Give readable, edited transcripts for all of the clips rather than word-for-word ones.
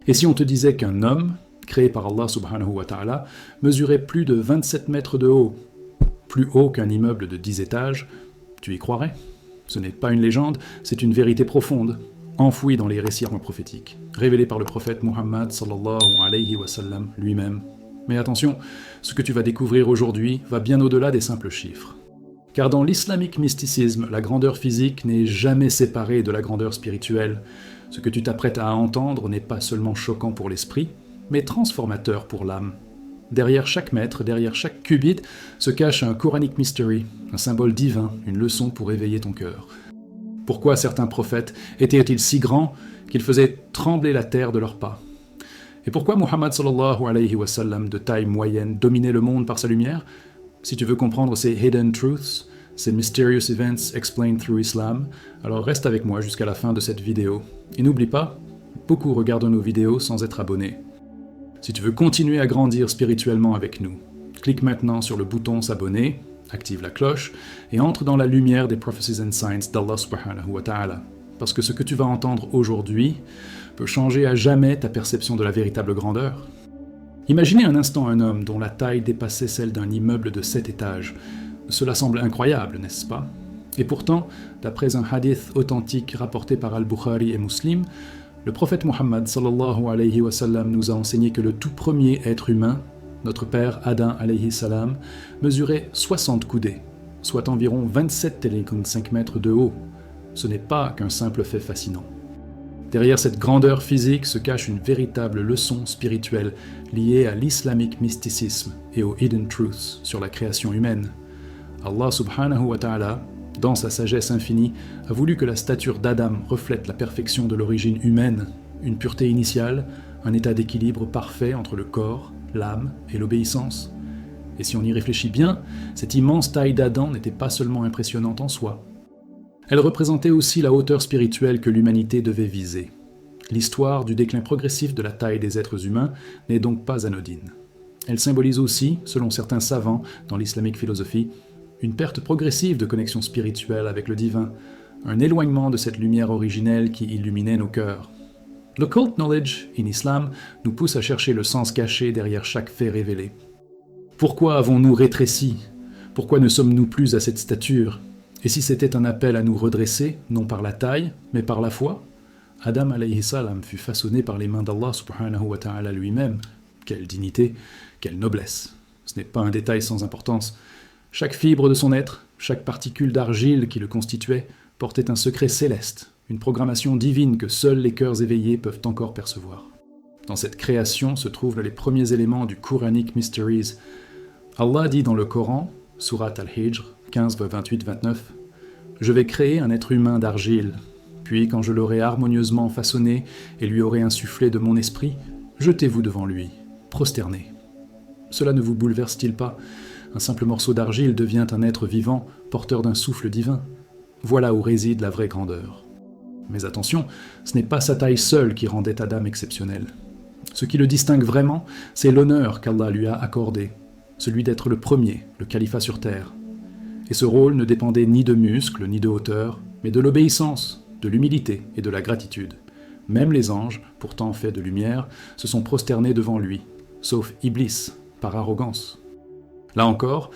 Et si on te disait qu'un homme, créé par Allah subhanahu wa ta'ala, mesurait plus de 27 mètres de haut, plus haut qu'un immeuble de 10 étages, tu y croirais? Ce n'est pas une légende, c'est une vérité profonde, enfouie dans les récits prophétiques, révélés par le prophète Muhammad sallallahu alayhi wa sallam lui-même. Mais attention, ce que tu vas découvrir aujourd'hui va bien au-delà des simples chiffres. Car dans l'islamique mysticisme, la grandeur physique n'est jamais séparée de la grandeur spirituelle. Ce que tu t'apprêtes à entendre n'est pas seulement choquant pour l'esprit, mais transformateur pour l'âme. Derrière chaque mètre, derrière chaque qubit, se cache un Quranic mystery, un symbole divin, une leçon pour éveiller ton cœur. Pourquoi certains prophètes étaient-ils si grands qu'ils faisaient trembler la terre de leurs pas? Et pourquoi Muhammad sallallahu alayhi wa sallam, de taille moyenne, dominait le monde par sa lumière? Si tu veux comprendre ces hidden truths, ces mysterious events explained through Islam, alors reste avec moi jusqu'à la fin de cette vidéo. Et n'oublie pas, beaucoup regardent nos vidéos sans être abonnés. Si tu veux continuer à grandir spirituellement avec nous, clique maintenant sur le bouton s'abonner, active la cloche et entre dans la lumière des prophecies and signs d'Allah subhanahu wa ta'ala. Parce que ce que tu vas entendre aujourd'hui peut changer à jamais ta perception de la véritable grandeur. Imaginez un instant un homme dont la taille dépassait celle d'un immeuble de 7 étages. Cela semble incroyable, n'est-ce pas? Et pourtant, d'après un hadith authentique rapporté par Al-Bukhari et Muslim, le prophète Muhammad sallallahu alayhi wa sallam nous a enseigné que le tout premier être humain, notre père Adam alayhi salam, mesurait 60 coudées, soit environ 27,5 mètres de haut. Ce n'est pas qu'un simple fait fascinant. Derrière cette grandeur physique se cache une véritable leçon spirituelle liée à l'islamique mysticisme et aux hidden truths sur la création humaine. Allah subhanahu wa ta'ala, dans sa sagesse infinie, a voulu que la stature d'Adam reflète la perfection de l'origine humaine, une pureté initiale, un état d'équilibre parfait entre le corps, l'âme et l'obéissance. Et si on y réfléchit bien, cette immense taille d'Adam n'était pas seulement impressionnante en soi. Elle représentait aussi la hauteur spirituelle que l'humanité devait viser. L'histoire du déclin progressif de la taille des êtres humains n'est donc pas anodine. Elle symbolise aussi, selon certains savants dans l'islamique philosophie, une perte progressive de connexion spirituelle avec le divin, un éloignement de cette lumière originelle qui illuminait nos cœurs. L'occult knowledge, in islam, nous pousse à chercher le sens caché derrière chaque fait révélé. Pourquoi avons-nous rétréci? Pourquoi ne sommes-nous plus à cette stature? Et si c'était un appel à nous redresser, non par la taille, mais par la foi? Adam alayhi salam fut façonné par les mains d'Allah subhanahu wa ta'ala lui-même. Quelle dignité, quelle noblesse! Ce n'est pas un détail sans importance. Chaque fibre de son être, chaque particule d'argile qui le constituait, portait un secret céleste, une programmation divine que seuls les cœurs éveillés peuvent encore percevoir. Dans cette création se trouvent les premiers éléments du Quranic Mysteries. Allah dit dans le Coran, Surat Al-Hijr, 15, 28-29, « Je vais créer un être humain d'argile, puis quand je l'aurai harmonieusement façonné et lui aurai insufflé de mon esprit, jetez-vous devant lui, prosternez. » Cela ne vous bouleverse-t-il pas? Un simple morceau d'argile devient un être vivant, porteur d'un souffle divin. Voilà où réside la vraie grandeur. Mais attention, ce n'est pas sa taille seule qui rendait Adam exceptionnel. Ce qui le distingue vraiment, c'est l'honneur qu'Allah lui a accordé, celui d'être le premier, le califat sur terre. Et ce rôle ne dépendait ni de muscles, ni de hauteur, mais de l'obéissance, de l'humilité et de la gratitude. Même les anges, pourtant faits de lumière, se sont prosternés devant lui, sauf Iblis, par arrogance. Là encore,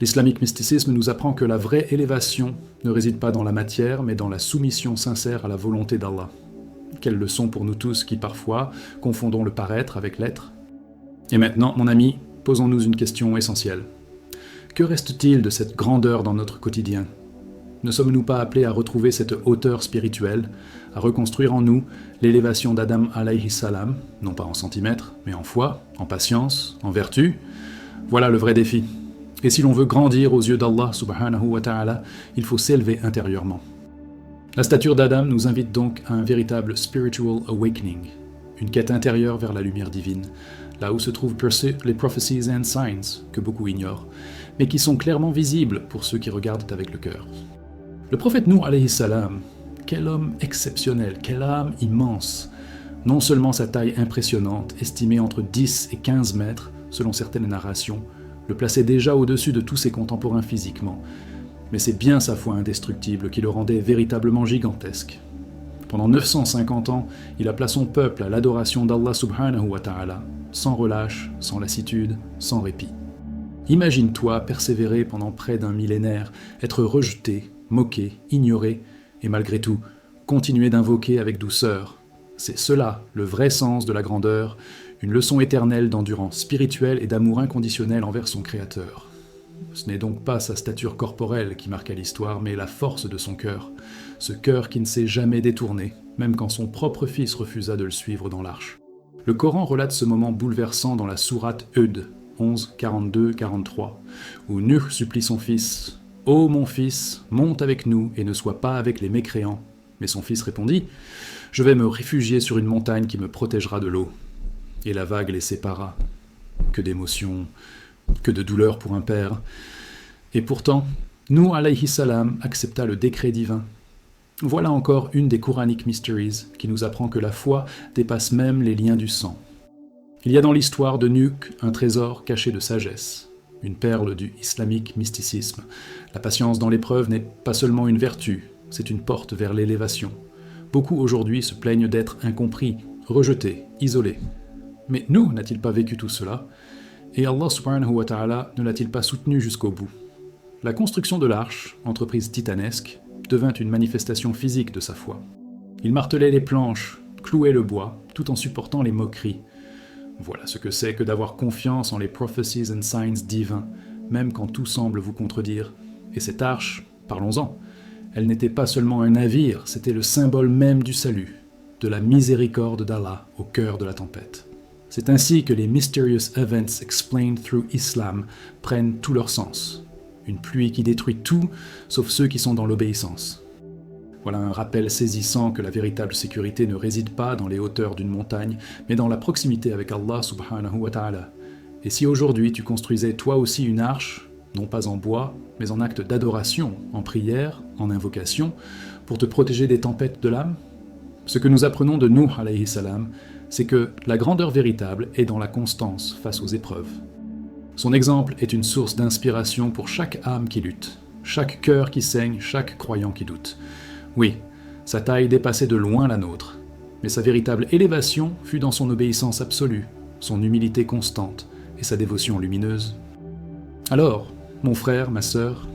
l'islamique mysticisme nous apprend que la vraie élévation ne réside pas dans la matière, mais dans la soumission sincère à la volonté d'Allah. Quelle leçon pour nous tous qui, parfois, confondons le paraître avec l'être. Et maintenant, mon ami, posons-nous une question essentielle. Que reste-t-il de cette grandeur dans notre quotidien? Ne sommes-nous pas appelés à retrouver cette hauteur spirituelle, à reconstruire en nous l'élévation d'Adam alayhi salam, non pas en centimètres, mais en foi, en patience, en vertu? Voilà le vrai défi. Et si l'on veut grandir aux yeux d'Allah subhanahu wa ta'ala, il faut s'élever intérieurement. La stature d'Adam nous invite donc à un véritable spiritual awakening, une quête intérieure vers la lumière divine, là où se trouvent les prophecies and signs, que beaucoup ignorent, mais qui sont clairement visibles pour ceux qui regardent avec le cœur. Le prophète Nuh alayhi salam, quel homme exceptionnel, quelle âme immense! Non seulement sa taille impressionnante, estimée entre 10 et 15 mètres, selon certaines narrations, le plaçait déjà au-dessus de tous ses contemporains physiquement, mais c'est bien sa foi indestructible qui le rendait véritablement gigantesque. Pendant 950 ans, il appela son peuple à l'adoration d'Allah subhanahu wa ta'ala, sans relâche, sans lassitude, sans répit. Imagine-toi persévérer pendant près d'un millénaire, être rejeté, moqué, ignoré, et malgré tout, continuer d'invoquer avec douceur. C'est cela, le vrai sens de la grandeur, une leçon éternelle d'endurance spirituelle et d'amour inconditionnel envers son Créateur. Ce n'est donc pas sa stature corporelle qui marqua l'histoire, mais la force de son cœur, ce cœur qui ne s'est jamais détourné, même quand son propre fils refusa de le suivre dans l'arche. Le Coran relate ce moment bouleversant dans la sourate Hud, 11, 42, 43, où Nuh supplie son fils « Ô mon fils, monte avec nous et ne sois pas avec les mécréants. » Mais son fils répondit « Je vais me réfugier sur une montagne qui me protégera de l'eau. » Et la vague les sépara. Que d'émotions, que de douleur pour un père. Et pourtant, Nuh alayhi salam accepta le décret divin. Voilà encore une des Quranic Mysteries qui nous apprend que la foi dépasse même les liens du sang. Il y a dans l'histoire de Nuh un trésor caché de sagesse, une perle du islamique mysticisme. La patience dans l'épreuve n'est pas seulement une vertu, c'est une porte vers l'élévation. Beaucoup aujourd'hui se plaignent d'être incompris, rejetés, isolés. Mais Nuh n'a-t-il pas vécu tout cela? Et Allah subhanahu wa ta'ala ne l'a-t-il pas soutenu jusqu'au bout? La construction de l'arche, entreprise titanesque, devint une manifestation physique de sa foi. Il martelait les planches, clouait le bois, tout en supportant les moqueries. Voilà ce que c'est que d'avoir confiance en les prophecies and signs divins, même quand tout semble vous contredire. Et cette arche, parlons-en, elle n'était pas seulement un navire, c'était le symbole même du salut, de la miséricorde d'Allah au cœur de la tempête. C'est ainsi que les mysterious events explained through Islam prennent tout leur sens. Une pluie qui détruit tout, sauf ceux qui sont dans l'obéissance. Voilà un rappel saisissant que la véritable sécurité ne réside pas dans les hauteurs d'une montagne, mais dans la proximité avec Allah subhanahu wa ta'ala. Et si aujourd'hui tu construisais toi aussi une arche, non pas en bois, mais en acte d'adoration, en prière, en invocation, pour te protéger des tempêtes de l'âme? Ce que nous apprenons de Nuh alayhi salam, c'est que la grandeur véritable est dans la constance face aux épreuves. Son exemple est une source d'inspiration pour chaque âme qui lutte, chaque cœur qui saigne, chaque croyant qui doute. Oui, sa taille dépassait de loin la nôtre, mais sa véritable élévation fut dans son obéissance absolue, son humilité constante et sa dévotion lumineuse. Alors, mon frère, ma sœur,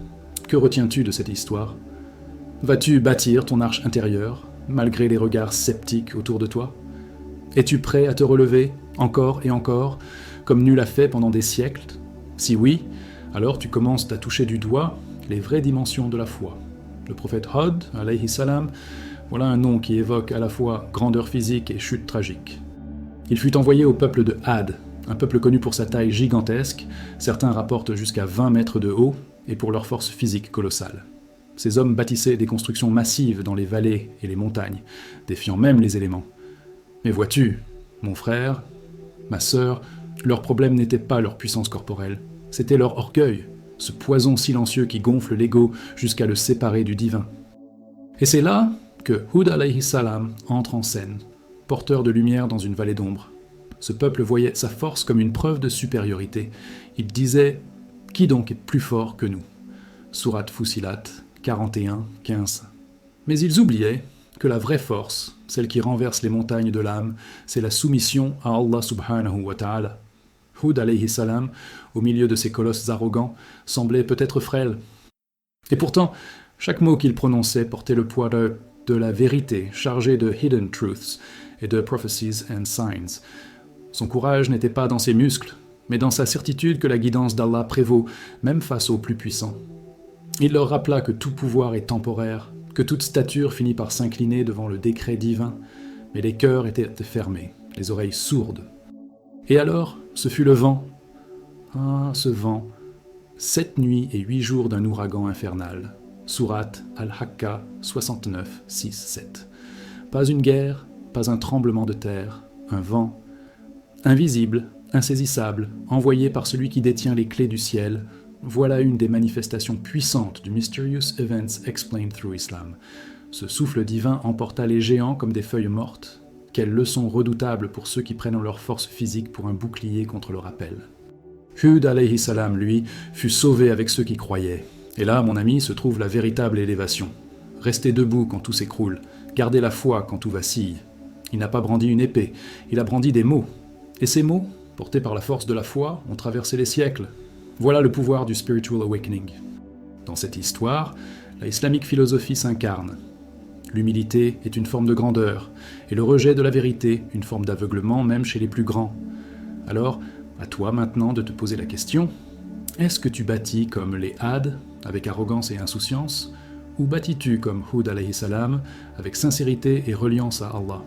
que retiens-tu de cette histoire? Vas-tu bâtir ton arche intérieure, malgré les regards sceptiques autour de toi? Es-tu prêt à te relever, encore et encore, comme Nuh l'a fait pendant des siècles? Si oui, alors tu commences à toucher du doigt les vraies dimensions de la foi. Le prophète Hud, alayhi salam, voilà un nom qui évoque à la fois grandeur physique et chute tragique. Il fut envoyé au peuple de Had, un peuple connu pour sa taille gigantesque, certains rapportent jusqu'à 20 mètres de haut, et pour leur force physique colossale. Ces hommes bâtissaient des constructions massives dans les vallées et les montagnes, défiant même les éléments. Mais vois-tu, mon frère, ma sœur, leur problème n'était pas leur puissance corporelle, c'était leur orgueil, ce poison silencieux qui gonfle l'ego jusqu'à le séparer du divin. Et c'est là que Hud alayhi salam entre en scène, porteur de lumière dans une vallée d'ombre. Ce peuple voyait sa force comme une preuve de supériorité. Il disait « Qui donc est plus fort que nous ?» Sourate Fussilat 41, 15. Mais ils oubliaient que la vraie force, celle qui renverse les montagnes de l'âme, c'est la soumission à Allah subhanahu wa ta'ala. Hud alayhi salam, au milieu de ces colosses arrogants, semblait peut-être frêle. Et pourtant, chaque mot qu'il prononçait portait le poids de la vérité, chargée de hidden truths et de prophecies and signs. Son courage n'était pas dans ses muscles, mais dans sa certitude que la guidance d'Allah prévaut, même face aux plus puissants. Il leur rappela que tout pouvoir est temporaire, que toute stature finit par s'incliner devant le décret divin, mais les cœurs étaient fermés, les oreilles sourdes. Et alors, ce fut le vent. Ah, ce vent. 7 nuits et 8 jours d'un ouragan infernal. Sourate Al-Hakka 69, 6, 7. Pas une guerre, pas un tremblement de terre, un vent. Invisible, insaisissable, envoyé par celui qui détient les clés du ciel, voilà une des manifestations puissantes du Mysterious Events Explained Through Islam. Ce souffle divin emporta les géants comme des feuilles mortes. Quelle leçon redoutable pour ceux qui prennent leur force physique pour un bouclier contre le rappel. Hud alayhi salam, lui, fut sauvé avec ceux qui croyaient. Et là, mon ami, se trouve la véritable élévation. Rester debout quand tout s'écroule, garder la foi quand tout vacille. Il n'a pas brandi une épée, il a brandi des mots. Et ces mots, portés par la force de la foi, ont traversé les siècles. Voilà le pouvoir du Spiritual Awakening. Dans cette histoire, la islamique philosophie s'incarne. L'humilité est une forme de grandeur, et le rejet de la vérité une forme d'aveuglement même chez les plus grands. Alors, à toi maintenant de te poser la question, est-ce que tu bâtis comme les Had, avec arrogance et insouciance, ou bâtis-tu comme Hud alayhi salam, avec sincérité et reliance à Allah?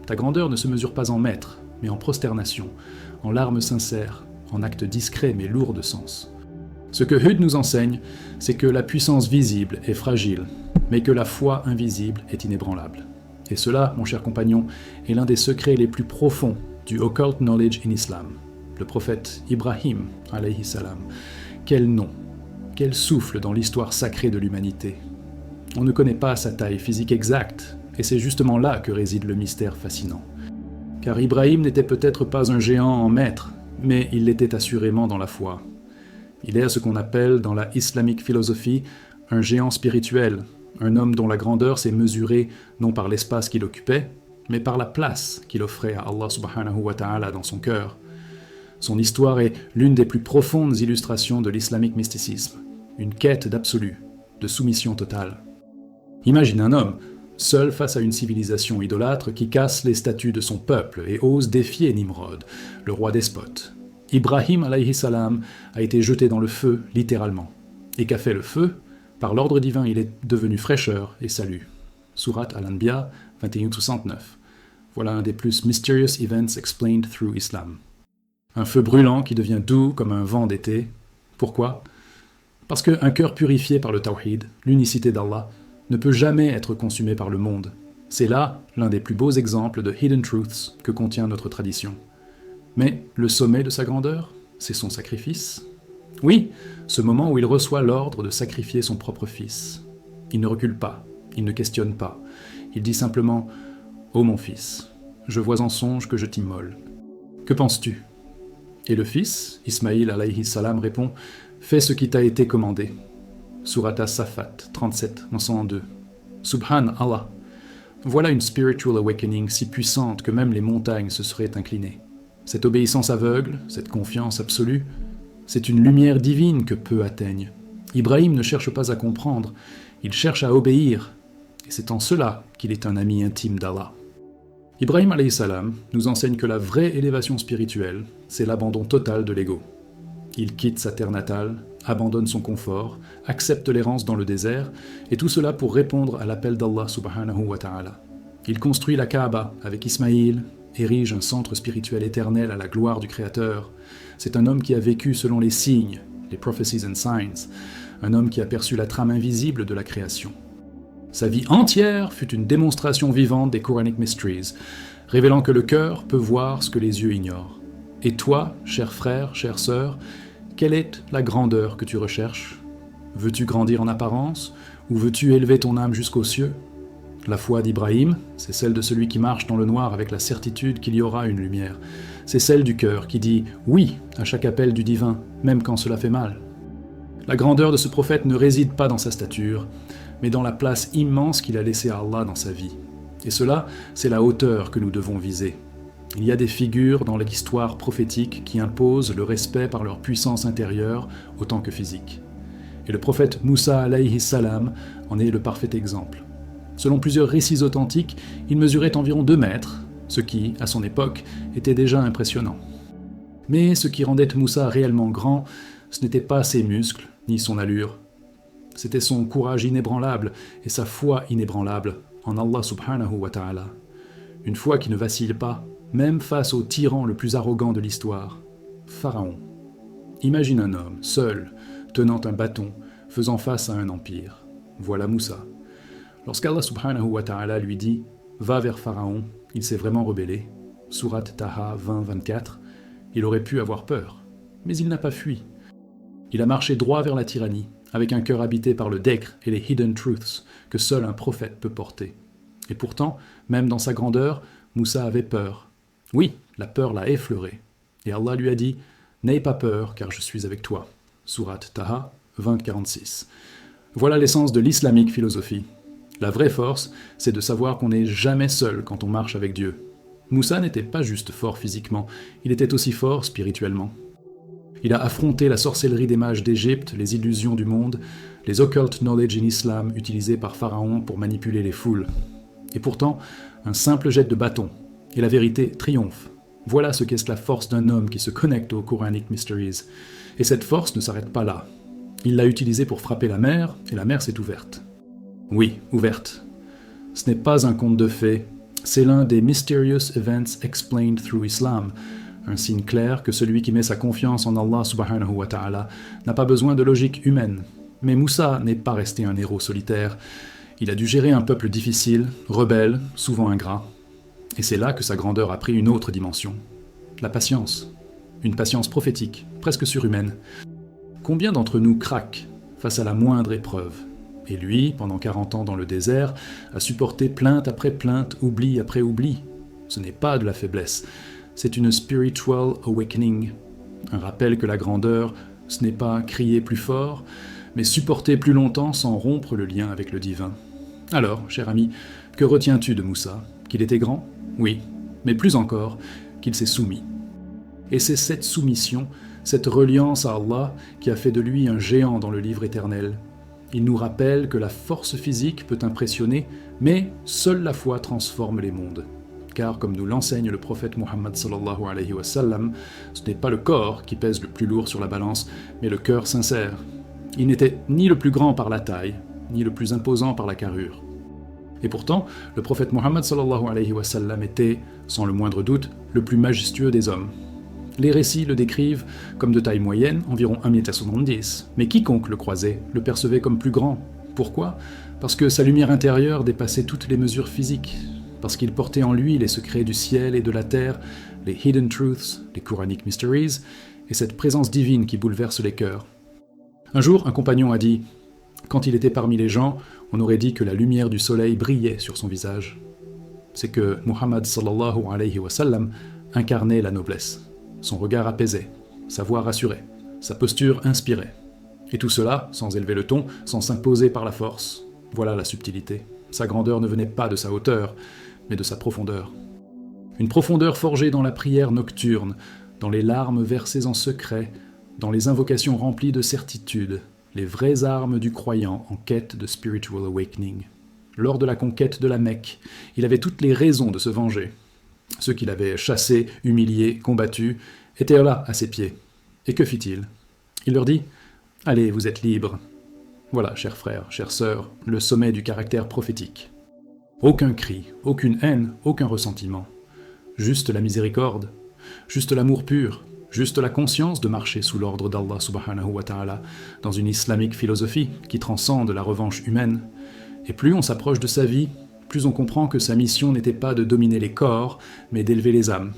Ta grandeur ne se mesure pas en mètres, mais en prosternation, en larmes sincères, en actes discrets mais lourds de sens. Ce que Hud nous enseigne, c'est que la puissance visible est fragile, mais que la foi invisible est inébranlable. Et cela, mon cher compagnon, est l'un des secrets les plus profonds du occult knowledge in Islam. Le prophète Ibrahim, alayhi salam. Quel nom, quel souffle dans l'histoire sacrée de l'humanité. On ne connaît pas sa taille physique exacte, et c'est justement là que réside le mystère fascinant. Car Ibrahim n'était peut-être pas un géant en mètres, mais il l'était assurément dans la foi. Il est ce qu'on appelle dans la islamique philosophie un géant spirituel, un homme dont la grandeur s'est mesurée non par l'espace qu'il occupait, mais par la place qu'il offrait à Allah subhanahu wa ta'ala dans son cœur. Son histoire est l'une des plus profondes illustrations de l'islamique mysticisme, une quête d'absolu, de soumission totale. Imagine un homme, seul face à une civilisation idolâtre qui casse les statuts de son peuple et ose défier Nimrod, le roi despote. Ibrahim alayhi salam a été jeté dans le feu, littéralement. Et qu'a fait le feu? Par l'ordre divin, il est devenu fraîcheur et salut. Surat Al-Anbiya 21-69. Voilà un des plus mysterious events explained through Islam. Un feu brûlant qui devient doux comme un vent d'été. Pourquoi? Parce qu'un cœur purifié par le tawhid, l'unicité d'Allah, ne peut jamais être consumé par le monde. C'est là l'un des plus beaux exemples de hidden truths que contient notre tradition. Mais le sommet de sa grandeur, c'est son sacrifice. Oui, ce moment où il reçoit l'ordre de sacrifier son propre fils. Il ne recule pas, il ne questionne pas. Il dit simplement « Ô mon fils, je vois en songe que je t'immole. Que penses-tu » Et le fils, Ismaïl alayhi salam, répond « Fais ce qui t'a été commandé. » Surat As-Safat 37-102. Subhan Allah. Voilà une spiritual awakening si puissante que même les montagnes se seraient inclinées. Cette obéissance aveugle, cette confiance absolue, c'est une lumière divine que peu atteignent. Ibrahim ne cherche pas à comprendre, il cherche à obéir, et c'est en cela qu'il est un ami intime d'Allah. Ibrahim alayhi salam nous enseigne que la vraie élévation spirituelle, c'est l'abandon total de l'ego. Il quitte sa terre natale, abandonne son confort, accepte l'errance dans le désert, et tout cela pour répondre à l'appel d'Allah subhanahu wa ta'ala. Il construit la Kaaba avec Ismaïl, érige un centre spirituel éternel à la gloire du Créateur. C'est un homme qui a vécu selon les signes, les prophecies and signs, un homme qui a perçu la trame invisible de la création. Sa vie entière fut une démonstration vivante des Quranic Mysteries, révélant que le cœur peut voir ce que les yeux ignorent. Et toi, cher frère, chère sœur, quelle est la grandeur que tu recherches? Veux-tu grandir en apparence, ou veux-tu élever ton âme jusqu'aux cieux? La foi d'Ibrahim, c'est celle de celui qui marche dans le noir avec la certitude qu'il y aura une lumière. C'est celle du cœur qui dit « oui » à chaque appel du divin, même quand cela fait mal. La grandeur de ce prophète ne réside pas dans sa stature, mais dans la place immense qu'il a laissée à Allah dans sa vie. Et cela, c'est la hauteur que nous devons viser. Il y a des figures dans l'histoire prophétique qui imposent le respect par leur puissance intérieure autant que physique. Et le prophète Moussa alayhi salam en est le parfait exemple. Selon plusieurs récits authentiques, il mesurait environ 2 mètres, ce qui, à son époque, était déjà impressionnant. Mais ce qui rendait Moussa réellement grand, ce n'était pas ses muscles, ni son allure. C'était son courage inébranlable et sa foi inébranlable en Allah subhanahu wa ta'ala. Une foi qui ne vacille pas, même face au tyran le plus arrogant de l'histoire, Pharaon. Imagine un homme, seul, tenant un bâton, faisant face à un empire. Voilà Moussa. Lorsqu'Allah subhanahu wa ta'ala lui dit « Va vers Pharaon », il s'est vraiment rebellé. Surat Taha 20-24, il aurait pu avoir peur, mais il n'a pas fui. Il a marché droit vers la tyrannie, avec un cœur habité par le dhikr et les hidden truths que seul un prophète peut porter. Et pourtant, même dans sa grandeur, Moussa avait peur. Oui, la peur l'a effleuré. Et Allah lui a dit « N'aie pas peur, car je suis avec toi ». Surat Taha 20-46. Voilà l'essence de l'islamique philosophie. La vraie force, c'est de savoir qu'on n'est jamais seul quand on marche avec Dieu. Moussa n'était pas juste fort physiquement, il était aussi fort spirituellement. Il a affronté la sorcellerie des mages d'Égypte, les illusions du monde, les occult knowledge in Islam utilisés par Pharaon pour manipuler les foules. Et pourtant, un simple jet de bâton, et la vérité triomphe. Voilà ce qu'est la force d'un homme qui se connecte aux Quranic Mysteries. Et cette force ne s'arrête pas là. Il l'a utilisée pour frapper la mer, et la mer s'est ouverte. Oui, ouverte. Ce n'est pas un conte de fées, c'est l'un des Mysterious Events Explained Through Islam, un signe clair que celui qui met sa confiance en Allah subhanahu wa ta'ala n'a pas besoin de logique humaine. Mais Moussa n'est pas resté un héros solitaire. Il a dû gérer un peuple difficile, rebelle, souvent ingrat. Et c'est là que sa grandeur a pris une autre dimension. La patience. Une patience prophétique, presque surhumaine. Combien d'entre nous craquent face à la moindre épreuve ? Et lui, pendant 40 ans dans le désert, a supporté plainte après plainte, oubli après oubli. Ce n'est pas de la faiblesse, c'est une spiritual awakening. Un rappel que la grandeur, ce n'est pas crier plus fort, mais supporter plus longtemps sans rompre le lien avec le divin. Alors, cher ami, que retiens-tu de Moussa ? Qu'il était grand ? Oui, mais plus encore, qu'il s'est soumis. Et c'est cette soumission, cette reliance à Allah qui a fait de lui un géant dans le livre éternel. Il nous rappelle que la force physique peut impressionner, mais seule la foi transforme les mondes. Car comme nous l'enseigne le prophète Muhammad sallallahu alayhi wa sallam, ce n'est pas le corps qui pèse le plus lourd sur la balance, mais le cœur sincère. Il n'était ni le plus grand par la taille, ni le plus imposant par la carrure. Et pourtant, le prophète Muhammad sallallahu alayhi wa sallam était, sans le moindre doute, le plus majestueux des hommes. Les récits le décrivent comme de taille moyenne, environ 1,70 m, mais quiconque le croisait le percevait comme plus grand. Pourquoi ? Parce que sa lumière intérieure dépassait toutes les mesures physiques, parce qu'il portait en lui les secrets du ciel et de la terre, les hidden truths, les Quranic mysteries, et cette présence divine qui bouleverse les cœurs. Un jour, un compagnon a dit « Quand il était parmi les gens, on aurait dit que la lumière du soleil brillait sur son visage. » C'est que Muhammad sallallahu alayhi wa sallam incarnait la noblesse. Son regard apaisait, sa voix rassurait, sa posture inspirait. Et tout cela, sans élever le ton, sans s'imposer par la force. Voilà la subtilité. Sa grandeur ne venait pas de sa hauteur, mais de sa profondeur. Une profondeur forgée dans la prière nocturne, dans les larmes versées en secret, dans les invocations remplies de certitude, les vraies armes du croyant en quête de spiritual awakening. Lors de la conquête de la Mecque, il avait toutes les raisons de se venger. Ceux qu'il avait chassés, humiliés, combattus, étaient là, à ses pieds. Et que fit-il ? Il leur dit « Allez, vous êtes libres. » Voilà, chers frères, chères sœurs, le sommet du caractère prophétique. Aucun cri, aucune haine, aucun ressentiment. Juste la miséricorde, juste l'amour pur, juste la conscience de marcher sous l'ordre d'Allah subhanahu wa ta'ala, dans une islamique philosophie qui transcende la revanche humaine. Et plus on s'approche de sa vie, plus on comprend que sa mission n'était pas de dominer les corps, mais d'élever les âmes.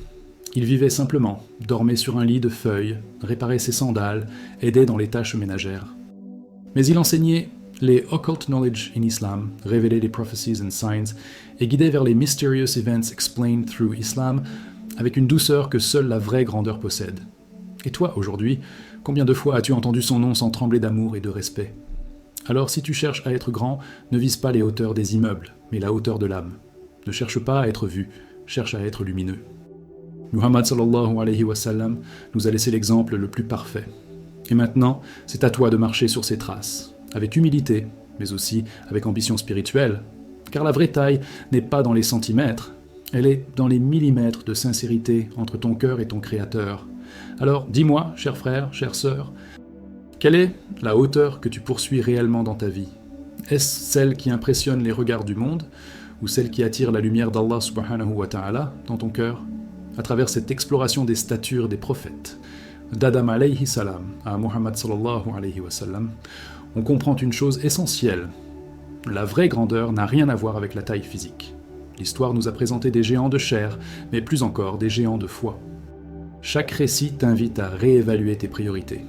Il vivait simplement, dormait sur un lit de feuilles, réparait ses sandales, aidait dans les tâches ménagères. Mais il enseignait les occult knowledge in Islam, révélait les prophecies and signs, et guidait vers les mysterious events explained through Islam avec une douceur que seule la vraie grandeur possède. Et toi, aujourd'hui, combien de fois as-tu entendu son nom sans trembler d'amour et de respect ? Alors si tu cherches à être grand, ne vise pas les hauteurs des immeubles, mais la hauteur de l'âme. Ne cherche pas à être vu, cherche à être lumineux. Muhammad sallallahu alayhi wa sallam nous a laissé l'exemple le plus parfait. Et maintenant, c'est à toi de marcher sur ses traces, avec humilité, mais aussi avec ambition spirituelle, car la vraie taille n'est pas dans les centimètres, elle est dans les millimètres de sincérité entre ton cœur et ton Créateur. Alors dis-moi, cher frère, chère sœur, quelle est la hauteur que tu poursuis réellement dans ta vie ? Est-ce celle qui impressionne les regards du monde, ou celle qui attire la lumière d'Allah subhanahu wa ta'ala dans ton cœur ? À travers cette exploration des statures des prophètes, d'Adam alayhi salam à Muhammad sallallahu alayhi wa sallam, on comprend une chose essentielle. La vraie grandeur n'a rien à voir avec la taille physique. L'histoire nous a présenté des géants de chair, mais plus encore des géants de foi. Chaque récit t'invite à réévaluer tes priorités,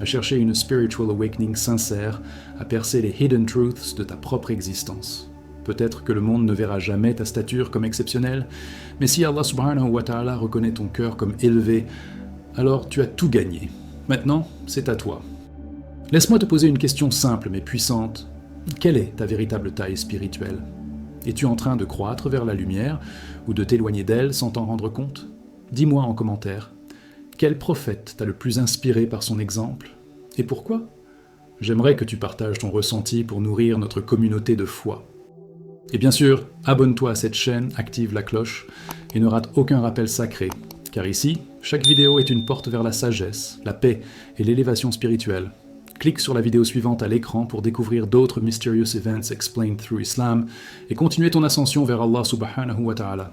à chercher une spiritual awakening sincère, à percer les hidden truths de ta propre existence. Peut-être que le monde ne verra jamais ta stature comme exceptionnelle, mais si Allah subhanahu wa ta'ala reconnaît ton cœur comme élevé, alors tu as tout gagné. Maintenant, c'est à toi. Laisse-moi te poser une question simple mais puissante. Quelle est ta véritable taille spirituelle? Es-tu en train de croître vers la lumière ou de t'éloigner d'elle sans t'en rendre compte? Dis-moi en commentaire. Quel prophète t'a le plus inspiré par son exemple? Et pourquoi? J'aimerais que tu partages ton ressenti pour nourrir notre communauté de foi. Et bien sûr, abonne-toi à cette chaîne, active la cloche et ne rate aucun rappel sacré, car ici, chaque vidéo est une porte vers la sagesse, la paix et l'élévation spirituelle. Clique sur la vidéo suivante à l'écran pour découvrir d'autres Mysterious Events Explained Through Islam et continuer ton ascension vers Allah subhanahu wa ta'ala.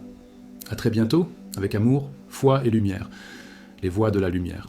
A très bientôt, avec amour, foi et lumière, les voies de la lumière.